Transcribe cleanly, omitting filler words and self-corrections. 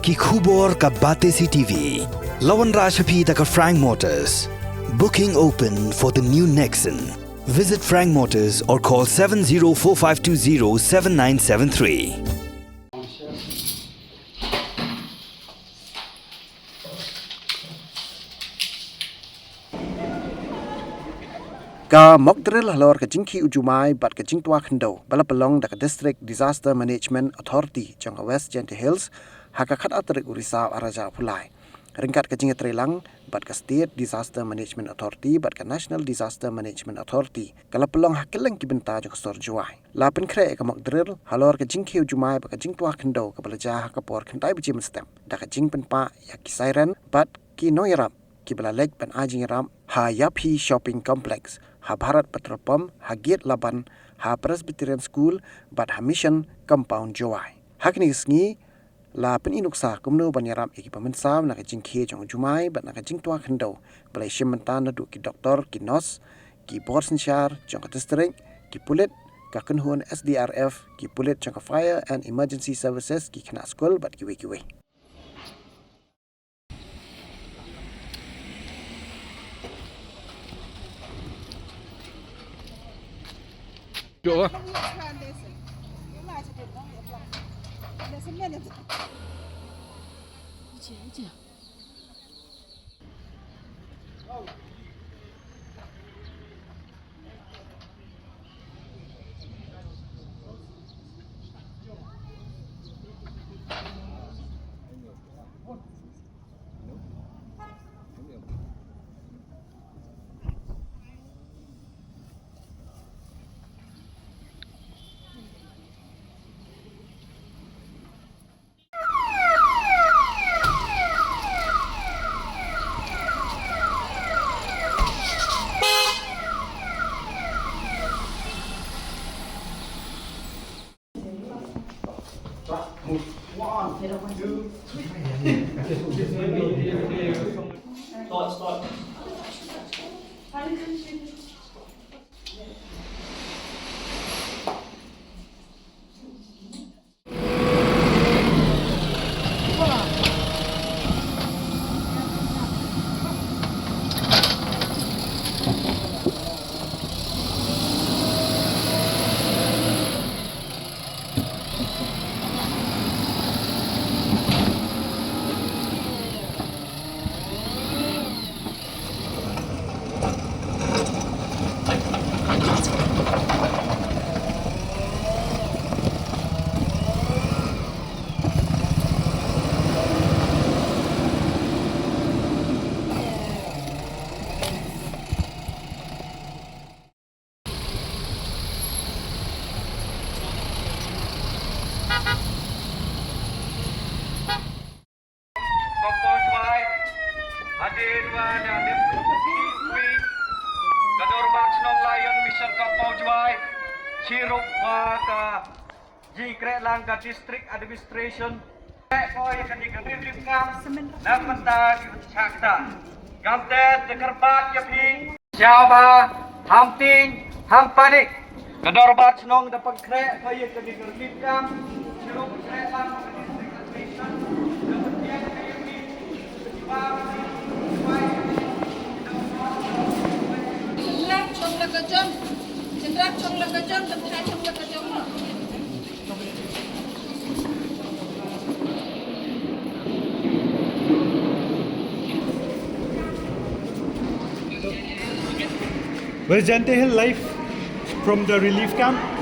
Ki khubor ka bate si TV. Lawan Rashapi taka Frank Motors. Booking open for the new Nexon. Visit Frank Motors or call 7045207973. Ka mokdril halor ka jingki Jumai bat ka jingtua Khyndew bala pelong da ka District Disaster Management Authority jang ka West Gentle Hills haka khat atrik urisa araja pulai ringkat ka jinga trelang bat ka State Disaster Management Authority bat ka National Disaster Management Authority kala pelong Kylleng ki benta jang ka sor Jowai la pen kre ka mokdril halor ka jingki Jumai bat ka jingtua Khyndew ka balaja haka por Khyntai bijim stem da ka jing pen pa ya ki siren bat ki noyarap ki bala lek pen ajing ram ha yapi shopping complex ha Bharat Petrol Pump, ha Gate Laban, ha Presbyterian School, bat ha Mission Compound Jowai. Hakni sngi la pen inuksa kumno banyaram iki pamensam na ka jing Khie jong Jumai bat na ka jing tua Khyndew balai shimmentan na du ki doktor ki nos ki borsenshar jong ka district ki pulit ka kunhun SDRF ki pulit jong ka fire and emergency services ki kena school bat ki we Chỗ Start. Mission Kampung Jowai, Chirup ka Kylleng ka District Administration, Khoi ka Relief Camp, Namanta Chakta, Gamte Dekarbat Yapi, Java, Hamting, Hampanik, Kadorbat Snong da Pagkre, Khoi ka Relief Camp, Chirup Kylleng ka District Administration, Namanta Where's Gentle Hill life from the relief camp?